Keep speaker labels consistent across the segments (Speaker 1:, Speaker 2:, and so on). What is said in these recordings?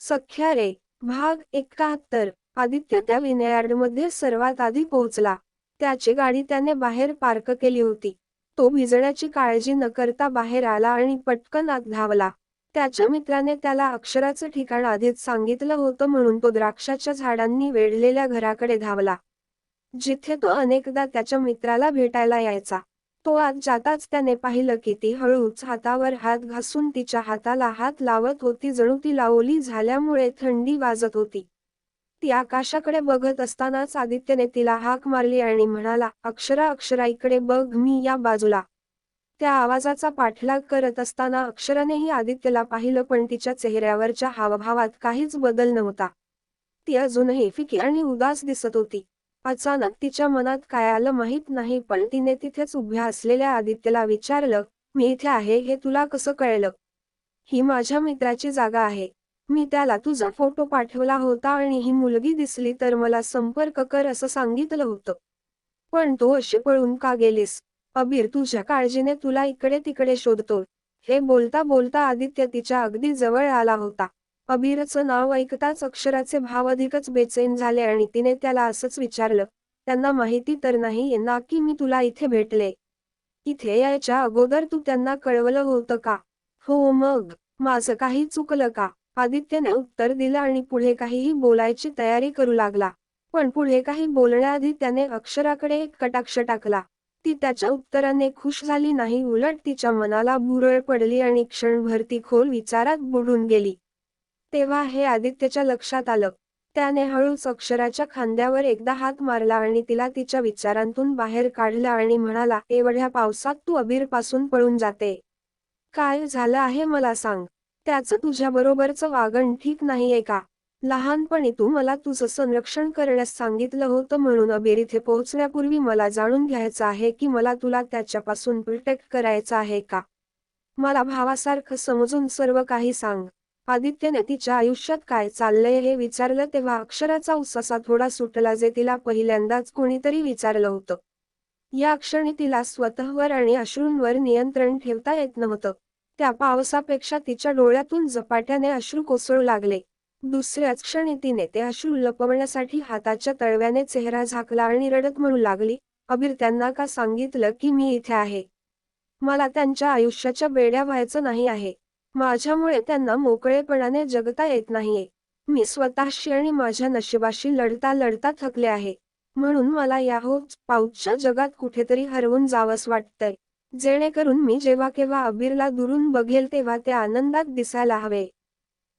Speaker 1: सख्या रे भाग 71. आदित्य त्या विनयार्डमध्ये सर्वात आधी पोहोचला. त्याची गाडी त्याने बाहेर पार्क केली होती. तो भिजण्याची काळजी न करता बाहेर आला आणि पटकन आत धावला. त्याच्या मित्राने त्याला अक्षराचं ठिकाण आधीच सांगितलं होतं म्हणून तो द्राक्षाच्या झाडांनी वेढलेल्या घराकडे धावला, जिथे तो अनेकदा त्याच्या मित्राला भेटायला यायचा. तो आत जाताच त्याने पाहिलं की ती हळूच हातावर हात घासून तिच्या हाताला हात लावत होती, जणू ती लावली झाल्यामुळे थंडी वाजत होती. ती आकाशाकडे बघत असतानाच आदित्यने तिला हाक मारली आणि म्हणाला, अक्षरा अक्षरा इकडे बघ, मी या बाजूला. त्या आवाजाचा पाठलाग करत असताना अक्षरानेही आदित्यला पाहिलं, पण तिच्या चेहऱ्यावरच्या हावभावात काहीच बदल नव्हता. ती अजूनही फिकी आणि उदास दिसत होती. अचानक तिच्या मनात काय आलं माहीत नाही, पण तिने तिथेच उभ्या असलेल्या आदित्यला विचारलं, मी इथे आहे हे तुला कसं कळलं? ही माझ्या मित्राची जागा आहे. मी त्याला तुझा फोटो पाठवला होता आणि ही मुलगी दिसली तर मला संपर्क कर असं सांगितलं होतं. पण तू अशी पळून का गेलीस? अबीर तुझ्या काळजीने तुला इकडे तिकडे शोधतो. हे बोलता बोलता आदित्य तिच्या अगदी जवळ आला होता. अबीरचं नाव ऐकताच अक्षराचे भाव अधिकच बेचैन झाले आणि तिने त्याला असंच विचारलं, त्यांना माहिती तर नाही ना की मी तुला इथे भेटले? इथे यायच्या अगोदर तू त्यांना कळवलं होतं का? हो, मग माझं काही चुकलं का? आदित्यने उत्तर दिलं आणि पुढे काहीही बोलायची तयारी करू लागला. पण पुढे काही बोलण्याआधी त्याने अक्षराकडे एक कटाक्ष टाकला. ती त्याच्या उत्तराने खुश झाली नाही, उलट तिच्या मनाला भुरळ पडली आणि क्षणभर ती खोल विचारात बुडून गेली. तेव्हा हे आदित्यच्या लक्षात आलं. त्याने हळूच अक्षराच्या खांद्यावर एकदा हात मारला आणि तिला तिच्या विचारांतून बाहेर काढलं आणि म्हणाला, एवढ्या पावसात तू अबीरपासून पळून जाते. काय झालं आहे मला सांग. त्याचं तुझ्याबरोबरचं वागणं ठीक नाहीये का? लहानपणी तू मला तुझं संरक्षण करण्यास सांगितलं होतं, म्हणून अबीर इथे पोहोचण्यापूर्वी मला जाणून घ्यायचं आहे की मला तुला त्याच्यापासून प्रोटेक्ट करायचं आहे का? मला भावासारखं समजून सर्व काही सांग. आदित्यने तिच्या आयुष्यात काय चाललंय हे विचारलं तेव्हा अक्षराचा उत्साह थोडा सुटला, जे तिला पहिल्यांदाच कोणीतरी विचारलं होतं. या क्षणी तिला स्वतःवर आणि अश्रूंवर नियंत्रण ठेवता येत नव्हतं. त्या पावसापेक्षा तिच्या डोळ्यातून झपाट्याने अश्रू कोसळू लागले. दुसऱ्याच क्षणी तिने ते अश्रू लपवण्यासाठी हाताच्या तळव्याने चेहरा झाकला आणि रडत म्हणू लागली, अबीर त्यांना का सांगितलं की मी इथे आहे? मला त्यांच्या आयुष्याच्या बेड्या व्हायचं नाही आहे. माझ्यामुळे त्यांना मोकळेपणाने जगता येत नाहीये. मी स्वतःशी आणि माझ्या नशिबाशी लढता लढता थकले आहे. म्हणून मला या पाऊसच्या जगात कुठेतरी हरवून जावंस वाटतंय, जेणेकरून मी जेव्हा केव्हा अबीरला दुरून बघेल तेव्हा ते आनंदात दिसायला हवे.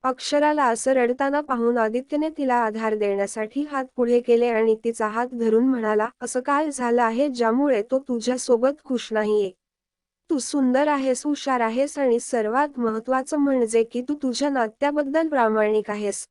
Speaker 1: अक्षराला असं रडताना पाहून आदित्यने तिला आधार देण्यासाठी हात पुढे केले आणि तिचा हात धरून म्हणाला, असं काय झालं आहे ज्यामुळे तो तुझ्यासोबत खुश नाहीये? तू सुंदर आहेस, हुशार आहेस आणि सर्वात महत्त्वाचं म्हणजे की तू तुझ्या नात्याबद्दल प्रामाणिक आहेस.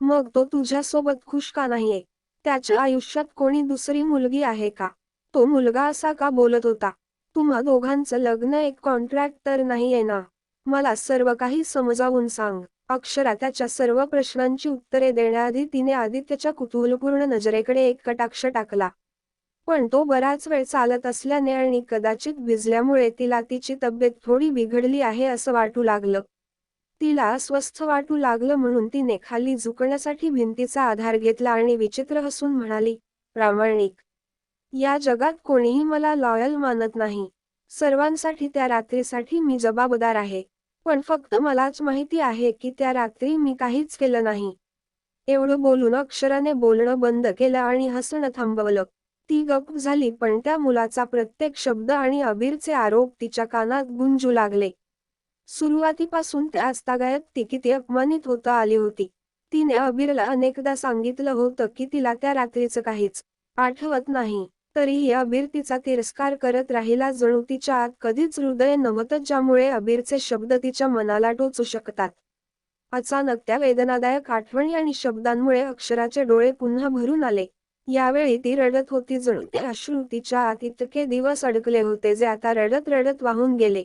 Speaker 1: मग तो तुझ्यासोबत खुश का नाहीये? त्याच्या आयुष्यात कोणी दुसरी मुलगी आहे का? तो मुलगा असा का बोलत होता? तुम्हा दोघांचं लग्न एक कॉन्ट्रॅक्ट तर नाहीये ना? मला सर्व काही समजावून सांग. अक्षरा त्याच्या सर्व प्रश्नांची उत्तरे देण्याआधी तिने आदित्यच्या कुतूहलपूर्ण नजरेकडे एक कटाक्ष टाकला. पण तो बराच वेळ चालत असल्याने आणि कदाचित भिजल्यामुळे तिला तिची तब्येत थोडी बिघडली आहे असं वाटू लागलं. तिला अस्वस्थ वाटू लागलं म्हणून तिने खाली झुकण्यासाठी भिंतीचा आधार घेतला आणि विचित्र हसून म्हणाली, प्रामाणिक? या जगात कोणीही मला लॉयल मानत नाही. सर्वांसाठी त्या रात्रीसाठी मी जबाबदार आहे. पण फक्त मलाच माहिती आहे की त्या रात्री मी काहीच केलं नाही. एवढं बोलून अक्षराने बोलणं बंद केलं आणि हसणं थांबवलं. ती गप्प झाली, पण त्या मुलाचा प्रत्येक शब्द आणि अबीरचे आरोप तिच्या कानात गुंजू लागले. सुरुवातीपासून त्या आजतागायत ती किती अपमानित होत आली होती. तिने अबीरला अनेकदा सांगितलं होतं की तिला त्या रात्रीचं काहीच आठवत नाही. तरीही अबीर तिचा तिरस्कार करत राहिला, जणू तिच्या आत कधीच हृदय नव्हतं ज्यामुळे अबीरचे शब्द तिच्या मनाला टोचू शकतात. अचानक त्या वेदनादायक आठवणी आणि शब्दांमुळे अक्षराचे डोळे पुन्हा भरून आले. यावेळी ती रडत होती, जणू ते अश्रू तिच्या आत इतके दिवस अडकले होते जे आता रडत रडत वाहून गेले.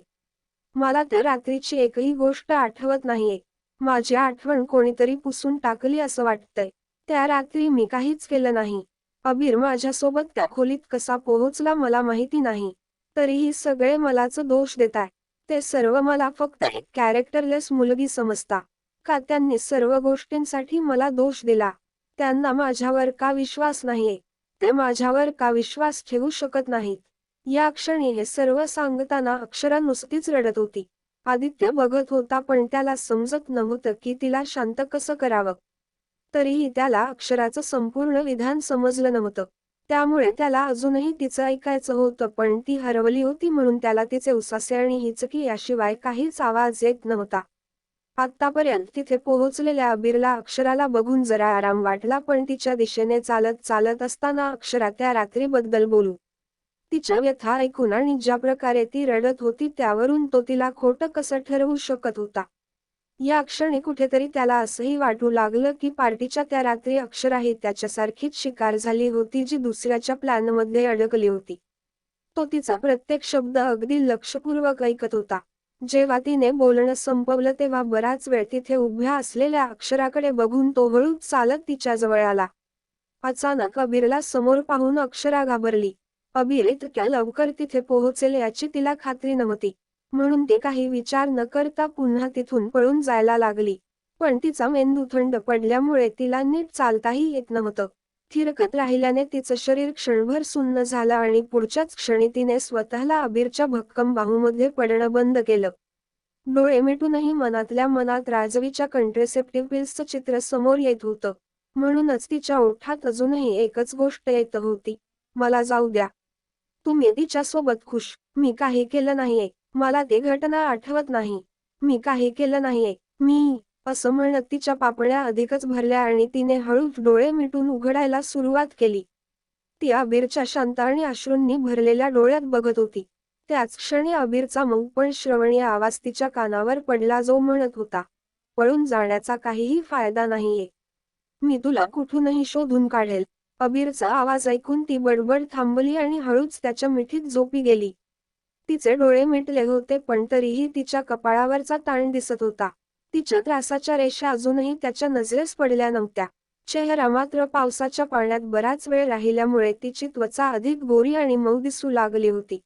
Speaker 1: मला त्या रात्रीची एकही गोष्ट आठवत नाहीये. माझी आठवण कोणीतरी पुसून टाकली असं वाटतंय. त्या रात्री मी काहीच केलं नाही. अबीर माझ्यासोबत त्या खोलीत कसा पोहोचला मला माहिती नाही. तरीही सगळे मलाच दोष देताय. ते सर्व मला फक्त एक कॅरेक्टरलेस मुलगी समजता. का त्यांनी सर्व गोष्टींसाठी मला दोष दिला? त्यांना माझ्यावर का विश्वास नाहीये? ते माझ्यावर का विश्वास ठेवू शकत नाहीत? या क्षणी हे सर्व सांगताना अक्षरा नुसतीच रडत होती. आदित्य बघत होता पण त्याला समजत नव्हतं की तिला शांत कसं करावं. तरीही त्याला अक्षराचं संपूर्ण विधान समजलं नव्हतं. त्यामुळे त्याला अजूनही तिचं ऐकायचं होतं पण ती हरवली होती म्हणून त्याला तिचे उसासे आणि हिचकी याशिवाय काहीच आवाज येत नव्हता. आत्तापर्यंत तिथे पोहोचलेल्या अबीरला अक्षराला बघून जरा आराम वाटला पण तिच्या दिशेने चालत चालत असताना अक्षरा त्या रात्रीबद्दल बोलू तिच्या व्यथा ऐकून आणि ज्या प्रकारे ती रडत होती त्यावरून तो तिला खोटं कसं ठरवू शकत होता. या क्षणी कुठेतरी त्याला असंही वाटू लागलं की पार्टीच्या त्या रात्री अक्षराही त्याच्यासारखीच शिकार झाली होती जी दुसऱ्याच्या प्लॅनमध्ये अडकली होती. तो तिचा प्रत्येक शब्द अगदी लक्षपूर्वक ऐकत होता. जेव्हा तिने बोलणं संपवलं तेव्हा बराच वेळ तिथे उभ्या असलेल्या अक्षराकडे बघून तो हळूच चालत तिच्याजवळ आला. अचानक अबीरला समोर पाहून अक्षरा घाबरली. अबीर इतक्या लवकर तिथे पोहोचेल याची तिला खात्री नव्हती. म्हणून ती काही विचार न करता पुन्हा तिथून पळून जायला लागली. पण तिचा मेंदू थंड पडल्यामुळे तिला नीट चालताही येत नव्हतं. थिरकत राहिल्याने तिचं शरीर क्षणभर सुन्न झालं आणि पुढच्याच क्षणी तिने स्वतःला अबीरच्या भक्कम बाहूमध्ये पडणं बंद केलं. डोळे मिटूनही मनातल्या मनात राजवीच्या कंट्रेसेप्टिव्ह पिल्सचं चित्र समोर येत होतं. म्हणूनच तिच्या ओठात अजूनही एकच गोष्ट येत होती, मला जाऊ द्या. तुम्ही तिच्यासोबत खुश. मी काही केलं नाहीये. मला ती घटना आठवत नाही. मी काही केलं नाहीये. मी असं म्हणत तिच्या पापण्या अधिकच भरल्या आणि तिने हळूच डोळे मिटून उघडायला सुरुवात केली. ती अबीरच्या शांत आणि अश्रूंनी भरलेल्या डोळ्यात बघत होती. त्याच क्षणी अबीरचा मऊ पण श्रवणीय आवाज तिच्या कानावर पडला जो म्हणत होता, पळून जाण्याचा काहीही फायदा नाहीये. मी तुला कुठूनही शोधून काढेल. अबीरचा आवाज ऐकून ती बडबड थांबली आणि हळूच त्याच्या मिठीत झोपी गेली. तिचे डोळे मिटले होते पण तरीही तिच्या कपाळावरचा ताण दिसत होता. तिच्या त्रासाच्या रेषा अजूनही त्याच्या नजरेस पडल्या नव्हत्या. चेहरा मात्र पावसाच्या पाण्यात बराच वेळ राहिल्यामुळे तिची त्वचा अधिक गोरी आणि मऊ दिसू लागली होती.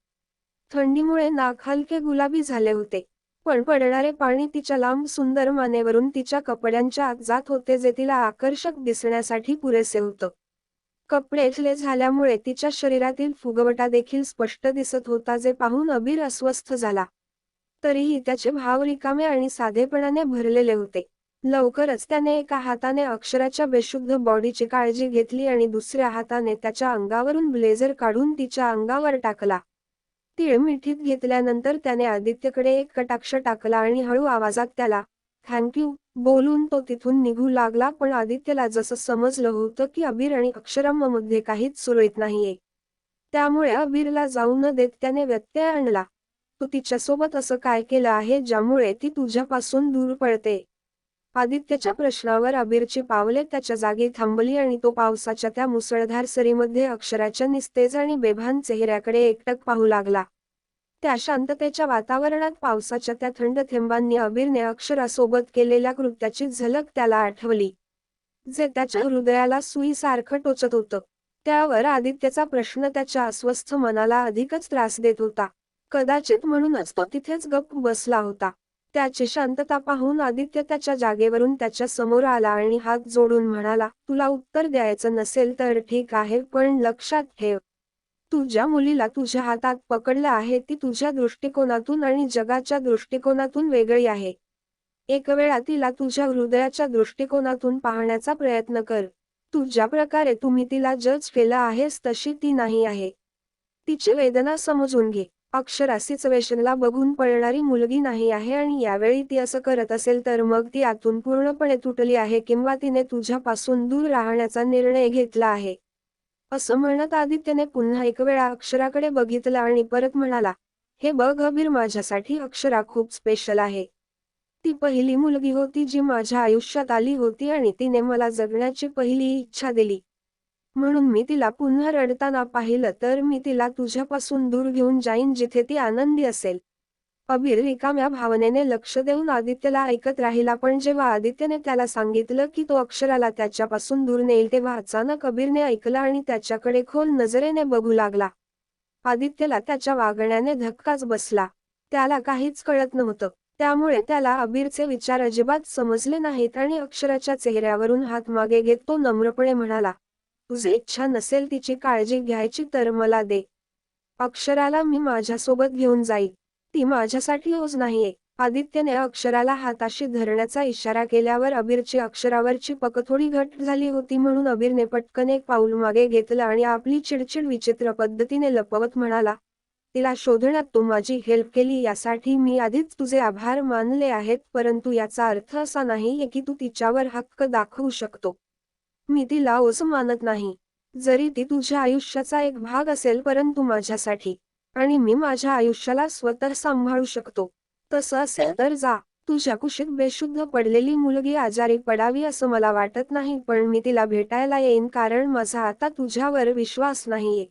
Speaker 1: थंडीमुळे नाक हलके गुलाबी झाले होते. पण पडणारे पाणी तिच्या लांब सुंदर मानेवरून तिच्या कपड्यांच्या आत जात होते जे तिला आकर्षक दिसण्यासाठी पुरेसे होतं. कपडे इथले झाल्यामुळे तिच्या शरीरातील फुगवटा देखील स्पष्ट दिसत होता जे पाहून अबीर अस्वस्थ झाला. तरीही त्याचे भाव रिकामे आणि साधेपणाने भरलेले होते. लवकरच त्याने एका हाताने अक्षराच्या बेशुद्ध बॉडीची काळजी घेतली आणि दुसऱ्या हाताने त्याच्या अंगावरून ब्लेझर काढून तिच्या अंगावर टाकला. तीळ मिठीत घेतल्यानंतर त्याने आदित्यकडे एक कटाक्ष टाकला आणि हळू आवाजात त्याला थँक्यू बोलून तो तिथून निघू लागला पण आदित्यला जसं समजलं होतं की अबीर आणि अक्षरामध्ये काहीच सुरळीत नाहीये. त्यामुळे अबीरला जाऊ न देत त्याने व्यत्यय आणला. तू तिच्यासोबत असं काय केलं आहे ज्यामुळे ती तुझ्यापासून दूर पळते? आदित्यच्या प्रश्नावर अबीरची पावले त्याच्या जागी थांबली आणि तो पावसाच्या त्या मुसळधार सरीमध्ये अक्षराच्या निस्तेज आणि बेभान चेहऱ्याकडे एकटक पाहू लागला. त्या शांततेच्या वातावरणात पावसाच्या त्या थंड थेंबांनी अबीरने अक्षरासोबत केलेल्या कृत्याची झलक त्याला आठवली, जे त्याच्या हृदयाला सुईसारखं टोचत होतं. त्यावर आदित्यचा प्रश्न त्याच्या अस्वस्थ मनाला अधिकच त्रास देत होता. कदाचित म्हणूनच तो तिथेच गप्प बसला होता. त्याची शांतता पाहून आदित्य त्याच्या जागेवरून त्याच्या समोर आला आणि हात जोडून म्हणाला, तुला उत्तर द्यायचं नसेल तर ठीक आहे पण लक्षात ठेव. तू ज्या मुलीला तुझ्या हातात पकडलं आहे ती तुझ्या दृष्टिकोनातून आणि जगाच्या दृष्टिकोनातून वेगळी आहे. एक वेळा तिला तुझ्या हृदयाच्या दृष्टिकोनातून पाहण्याचा प्रयत्न कर. तू ज्या प्रकारे तुम्ही तिला जज केलं आहेस तशी ती नाही आहे. तिची वेदना समजून घे. अक्षरा सिच्युएशनला बघून पळणारी मुलगी नाही आहे आणि यावेळी ती असं करत असेल तर मग ती आतून पूर्णपणे तुटली आहे किंवा तिने तुझ्यापासून दूर राहण्याचा निर्णय घेतला आहे. असं म्हणत आदित्यने पुन्हा एक वेळा अक्षराकडे बघितलं आणि परत म्हणाला, हे बघ अबीर माझ्यासाठी अक्षरा खूप स्पेशल आहे. ती पहिली मुलगी होती जी माझ्या आयुष्यात आली होती आणि तिने मला जगण्याची पहिली इच्छा दिली. म्हणून मी तिला पुन्हा रडताना पाहिलं तर मी तिला तुझ्यापासून दूर घेऊन जाईन जिथे ती आनंदी असेल. अबीर रिकाम्या भावनेने लक्ष देऊन आदित्यला ऐकत राहिला पण जेव्हा आदित्यने त्याला सांगितलं की तो अक्षराला त्याच्यापासून दूर नेईल तेव्हा अचानक अबीरने ऐकलं आणि त्याच्याकडे खोल नजरेने बघू लागला. आदित्यला त्याच्या वागण्याने धक्काच बसला. त्याला काहीच कळत नव्हतं. त्यामुळे त्याला अबीरचे विचार अजिबात समजले नाहीत आणि अक्षराच्या चेहऱ्यावरून हात मागे घेत तो नम्रपणे म्हणाला, तुझी इच्छा नसेल तिची काळजी घ्यायची तर मला दे. अक्षराला मी माझ्यासोबत घेऊन जाईल. ती माझ्यासाठी ओझ नाहीये. आदित्यने अक्षराला हाताशी धरण्याचा इशारा केल्यावर अबीरची अक्षरावरची पकड थोडी घट्ट झाली होती, म्हणून अबीरने पटकन एक पाऊल मागे घेतलं आणि आपली चिडचिड विचित्र पद्धतीने लपवत म्हणाला, तिला शोधण्यात तू माझी हेल्प केली यासाठी मी आधीच तुझे आभार मानले आहेत, परंतु याचा अर्थ असा नाहीये की तू तिच्यावर हक्क दाखवू शकतो. मी तिला ओझ मानत नाही. जरी ती तुझ्या आयुष्याचा एक भाग असेल, परंतु माझ्यासाठी आणि मी माझ्या आयुष्याला स्वतः सांभाळू शकतो. तसं असेल तर जा. तुझ्या कुशीत बेशुद्ध पडलेली मुलगी आजारी पडावी असं मला वाटत नाही, पण मी तिला भेटायला येईन कारण माझा आता तुझ्यावर विश्वास नाहीये.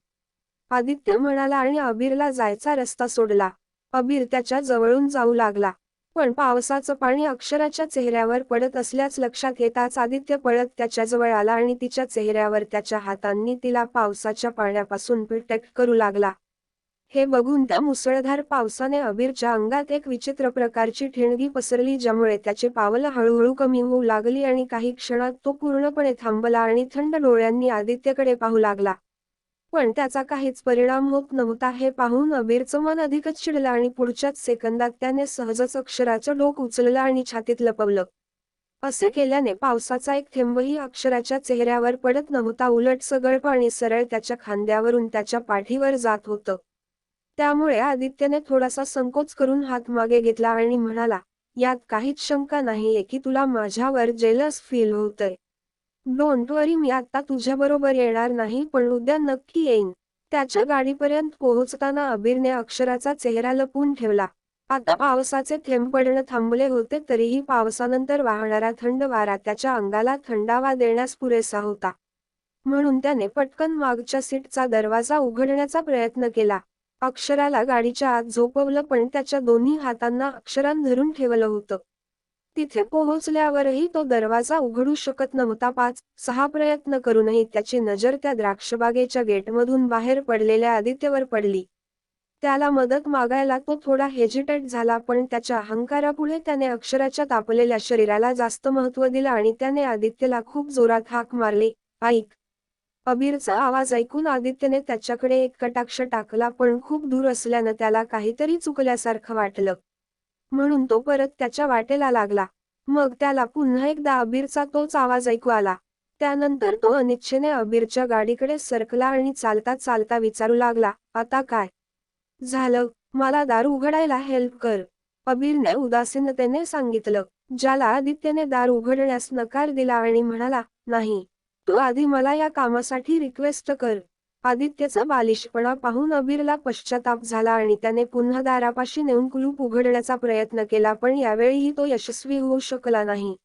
Speaker 1: आदित्य म्हणाला आणि अबीरला जायचा रस्ता सोडला. अबीर त्याच्या जवळून जाऊ लागला. पण पावसाचं पाणी अक्षराच्या चेहऱ्यावर पडत असल्याच लक्षात येताच आदित्य पळत त्याच्याजवळ आला आणि तिच्या चेहऱ्यावर त्याच्या हातांनी तिला पावसाच्या पाण्यापासून प्रोटेक्ट करू लागला. हे बघून त्या मुसळधार पावसाने अबीरच्या अंगात एक विचित्र प्रकारची ठिणगी पसरली, ज्यामुळे त्याची पावलं हळूहळू कमी होऊ लागली आणि काही क्षणात तो पूर्णपणे थांबला आणि थंड डोळ्यांनी आदित्यकडे पाहू लागला. पण त्याचा काहीच परिणाम होत नव्हता. हे पाहून अबीरचं मन अधिकच चिडलं आणि पुढच्याच सेकंदात त्याने सहजच अक्षराचं डोक उचललं आणि छातीत लपवलं. असे केल्याने पावसाचा एक थेंबही अक्षराच्या चेहऱ्यावर पडत नव्हता, उलट सगळं पाणी सरळ त्याच्या खांद्यावरून त्याच्या पाठीवर जात होतं. त्यामुळे आदित्यने थोडासा संकोच करून हात मागे घेतला आणि म्हणाला, यात काहीच शंका नाहीये की तुला माझ्यावर जेलस फील होतंय. डोंट वरी, मी आता तुझ्याबरोबर येणार नाही, पण उद्या नक्की येईन. त्याच्या गाडीपर्यंत पोहोचताना अबीरने अक्षराचा चेहरा लपवून ठेवला. आता पावसाचे थेंब पडणं थांबले होते, तरीही पावसानंतर वाहणारा थंड वारा त्याच्या अंगाला थंडावा देण्यास पुरेसा होता. म्हणून त्याने पटकन मागच्या सीटचा दरवाजा उघडण्याचा प्रयत्न केला. अक्षराला गाडीच्या आत झोपवलं, पण त्याच्या दोन्ही हातांना अक्षरानं धरून ठेवलं होतं. तिथे पोहोचल्यावरही तो दरवाजा उघडू शकत नव्हता. 5-6 प्रयत्न करूनही त्याची नजर त्या द्राक्षबागेच्या गेटमधून बाहेर पडलेल्या आदित्यवर पडली. त्याला मदत मागायला तो थोडा हेजिटेट झाला, पण त्याच्या अहंकारापुढे त्याने अक्षराच्या तापलेल्या शरीराला जास्त महत्त्व दिलं आणि त्याने आदित्यला खूप जोरात हाक मारली, ऐक. अबीरचा आवाज ऐकून आदित्यने त्याच्याकडे एक कटाक्ष टाकला, पण खूप दूर असल्यानं त्याला काहीतरी चुकल्यासारखं वाटलं. म्हणून तो परत त्याच्या वाटेला लागला. मग त्याला पुन्हा एकदा अबीरचा तोच आवाज ऐकू आला. त्यानंतर तो अनिच्छेने अबीरच्या गाडीकडे सरकला आणि चालता चालता विचारू लागला, आता काय झालं? मला दार उघडायला हेल्प कर. अबीरने उदासीनतेने सांगितलं. ज्याला आदित्यने दार उघडण्यास नकार दिला आणि म्हणाला, नाही, तू आधी मला या कामासाठी रिक्वेस्ट कर. आदित्यचा बालिशपणा पाहून अबीरला पश्चाताप झाला आणि त्याने पुन्हा दारापाशी नेऊन कुलूप उघडण्याचा प्रयत्न केला, पण यावेळीही तो यशस्वी होऊ शकला नाही.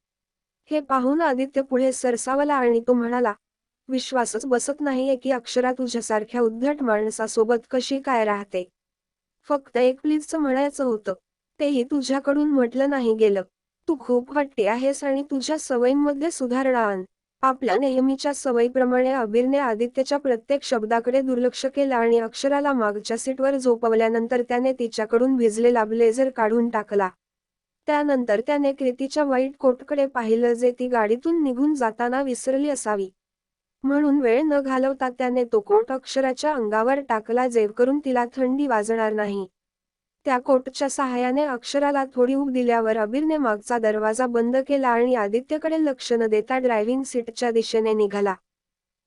Speaker 1: हे पाहून आदित्य पुढे सरसावला आणि तो म्हणाला, विश्वासच बसत नाहीये की अक्षरा तुझ्यासारख्या उद्धट माणसासोबत कशी काय राहते. फक्त एक प्लीजचं म्हणायचं होतं, तेही तुझ्याकडून म्हटलं नाही गेलं. तू खूप हट्टी आहेस आणि तुझ्या सवयींमध्ये सुधारणा आण. आपल्या नेहमीच्या सवयीप्रमाणे अबीरने आदित्यच्या प्रत्येक शब्दाकडे दुर्लक्ष केलं आणि अक्षराला मागच्या सीटवर झोपवल्यानंतर त्याने तिच्याकडून भिजलेला ब्लेझर काढून टाकला. त्यानंतर त्याने कृतीच्या व्हाईट कोटकडे पाहिलं, जे ती गाडीतून निघून जाताना विसरली असावी. म्हणून वेळ न घालवता त्याने तो कोट अक्षराच्या अंगावर टाकला, जेणेकरून तिला थंडी वाजणार नाही. त्या कोटच्या सहाय्याने अक्षराला थोडी ऊब दिल्यावर अबीरने मागचा दरवाजा बंद केला आणि आदित्यकडे लक्ष न देता ड्रायव्हिंग सीटच्या दिशेने निघाला.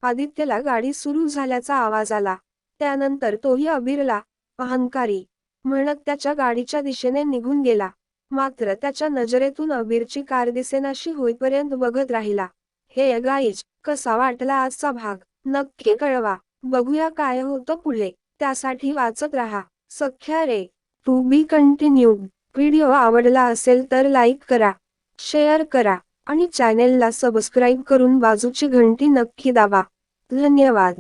Speaker 1: आदित्यला गाडी सुरू झाल्याचा आवाज आला. त्यानंतर तोही अबीरला अहंकारी म्हणत त्याच्या गाडीच्या दिशेने निघून गेला. मात्र त्याच्या नजरेतून अबीरची कार दिसेनाशी होईपर्यंत बघत राहिला. हे गाईज, कसा वाटला आजचा भाग? नक्की कळवा. बघूया काय होतं पुढे. त्यासाठी वाचत राहा. सख्या रे. To be continued. व्हिडिओ आवडला असेल तर लाईक करा, शेअर करा आणि चॅनेलला सबस्क्राईब करून बाजूची घंटी नक्की दाबा. धन्यवाद.